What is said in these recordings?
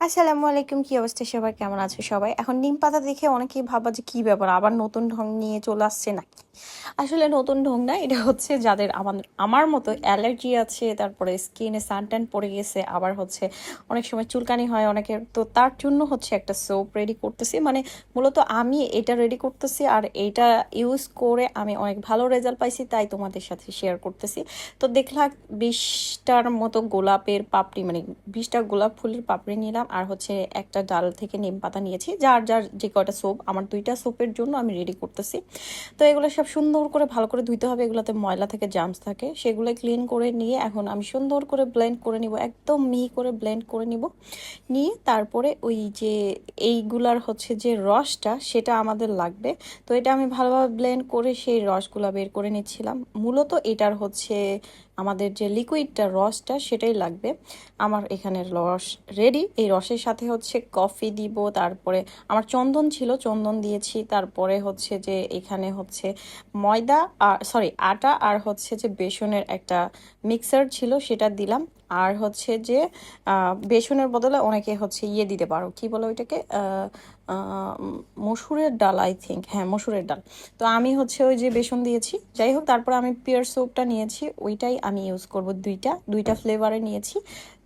আসসালামু আলাইকুম, কি অবস্থা সবার, কেমন আছো সবাই? এখন নিম পাতা দেখে অনেকেই ভাবা যে কি ব্যাপার, আবার নতুন ঢং নিয়ে চলে আসছে নাকি? আসলে নতুন ঢং না, এটা হচ্ছে যাদের আমার মতো অ্যালার্জি আছে, তারপরে স্কিনে সানট্যান পড়ে গেছে, আবার হচ্ছে অনেক সময় চুলকানি হয় অনেকের, তো তার জন্য হচ্ছে একটা সোপ রেডি করতেছি। মানে মূলত আমি এটা রেডি করতেছি, আর এটা ইউজ করে আমি অনেক ভালো রেজাল্ট পাইছি, তাই তোমাদের সাথে শেয়ার করতেছি। তো দেখলাম 20টার মতো গোলাপের পাপড়ি, মানে 20টা গোলাপ ফুলের পাপড়ি নিলাম, আর হচ্ছে একটা ডাল থেকে নিম পাতা নিয়েছি। যার যার যে কয়টা সোপ, আমার 2টা সোপের জন্য আমি রেডি করতেছি। তো এগুলো সব সুন্দর করে ভালো করে ধুইতে হবে, এগুলোতে ময়লা থেকে জার্মস থাকে, সেগুলো ক্লিন করে নিয়ে এখন আমি সুন্দর করে ব্লেন্ড করে নিব, একদম মিহি করে ব্লেন্ড করে নিব। নিয়ে তারপরে ওই যে এইগুলার হচ্ছে যে রসটা, সেটা আমাদের লাগবে। তো এটা আমি ভালোভাবে ব্লেন্ড করে সেই রসগুলা বের করে নিচ্ছিলাম। মূলত এটার হচ্ছে আমাদের যে লিকুইডটা, রসটা, সেটাই লাগবে। আমার এখানে রস রেডি। এই রসের সাথে হচ্ছে কফি দিব, তারপরে আমার চন্দন ছিল, চন্দন দিয়েছি, তারপরে হচ্ছে যে এখানে হচ্ছে ময়দা আর সরি আটা, আর হচ্ছে যে বেসনের একটা মিক্সার ছিল, সেটা দিলাম। আর হচ্ছে যে বেসনের বদলে অনেকে হচ্ছে ইয়ে দিতে পারো, কি বলে ওইটাকে, মসুরের ডাল, আই থিঙ্ক, হ্যাঁ মসুরের ডাল। তো আমি হচ্ছে ওই যে বেসন দিয়েছি, যাই হোক। তারপর আমি পিয়ার সোপটা নিয়েছি, ওইটাই আমি ইউজ করব, দুইটা দুইটা ফ্লেভারে নিয়েছি।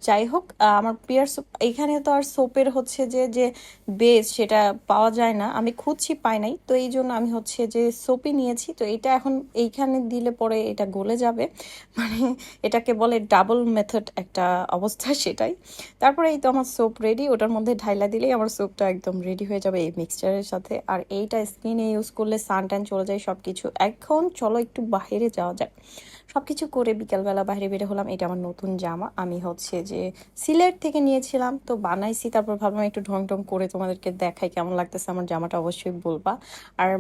যাই হোক, আমার পিয়ার সোপ, এখানে তো আর সোপের হচ্ছে যে যে বেস সেটা পাওয়া যায় না, আমি খুঁজছি পাই নাই, তো এই জন্য আমি হচ্ছে যে সোপই নিয়েছি। তো এটা এখন এইখানে দিলে পরে এটা গলে যাবে, মানে এটাকে বলে ডাবল মেথড একটা অবস্থা, সেটাই। তারপরে এই তো আমার সোপ রেডি, ওটার মধ্যে ঢাইলা দিলেই আমার সোপটা একদম রেডি হয়ে যাবে এই মিক্সচারের সাথে। আর এইটা স্কিনে ইউজ করলে সান ট্যান চলে যায় সব কিছু। এখন চলো একটু বাইরে যাওয়া যাক। সব কিছু করে বিকালবেলা বাইরে বের হলাম। এটা আমার নতুন জামা, আমি হচ্ছে যে সিলেট থেকে নিয়েছিলাম, তো বানাইছি, তারপর ভাবলাম একটু ঢং ঢং করে তোমাদেরকে দেখাই কেমন লাগতেছে আমার জামাটা, অবশ্যই বলবা। আর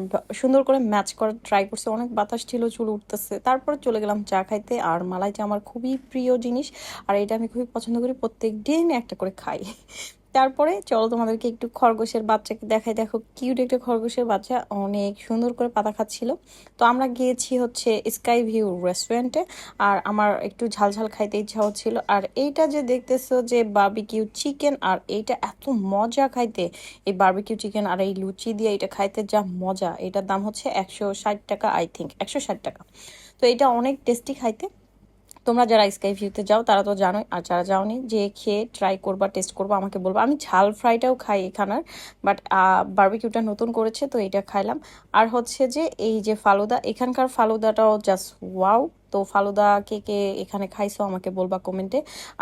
সুন্দর করে ম্যাচ করার ট্রাই করছে, অনেক বাতাস ছিল, চুল উঠতেছে। তারপর চলে গেলাম চা খাইতে। আর মালাইটা আমার খুবই প্রিয় জিনিস, আর এটা আমি খুবই পছন্দ করি, প্রত্যেক দিন একটা করে খাই। তারপরে চলো তোমাদেরকে একটু খরগোশের বাচ্চাকে দেখাই, দেখো কিউট একটা খরগোশের বাচ্চা, অনেক সুন্দর করে পাতা খাচ্ছিল। তো আমরা গিয়েছি হচ্ছে স্কাই ভিউ রেস্টুরেন্টে, আর আমার একটু ঝাল ঝাল খাইতে ইচ্ছা হচ্ছিল। আর এইটা যে দেখতেছো যে বারবিকিউ চিকেন, আর এইটা এত মজা খাইতে, এই বারবিকিউ চিকেন আর এই লুচি দিয়ে এটা খাইতে যা মজা। এটার দাম হচ্ছে 160 টাকা, আই থিঙ্ক 160 টাকা। তো এটা অনেক টেস্টি খাইতে। তোমরা যারা স্কাই ভিউতে যাও তারা তো জানোই, আর যারা যাওনি, যে খেয়ে ট্রাই করবা, টেস্ট করবা, আমাকে বলবা। আমি ঝাল ফ্রাইটাও খাই এখানের, বাট বারবিকিউটা নতুন করেছে, তো এটা খাইলাম। আর হচ্ছে যে এই যে ফালুদা, এখানকার ফালুদাটাও জাস্ট ওয়াও। তো ফালুদা কে কে এখানে খাইছো আমাকে বলবা কমেন্টে।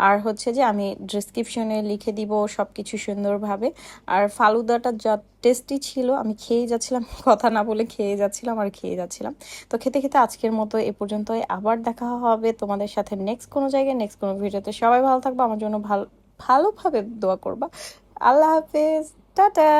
আর হচ্ছে যে আমি ডিসক্রিপশনে লিখে দিব সব কিছু সুন্দরভাবে। আর ফালুদাটা যা টেস্টি ছিল, আমি খেয়ে যাচ্ছিলাম, কথা না বলে খেয়ে যাচ্ছিলাম আর খেয়ে যাচ্ছিলাম। তো খেতে খেতে আজকের মতো এ পর্যন্তই, আবার দেখা হবে তোমাদের সাথে নেক্সট কোনো জায়গায়, নেক্সট কোনো ভিডিওতে। সবাই ভালো থাকবে, আমার জন্য ভালোভাবে দোয়া করবা। আল্লাহ হাফেজ, টাটা।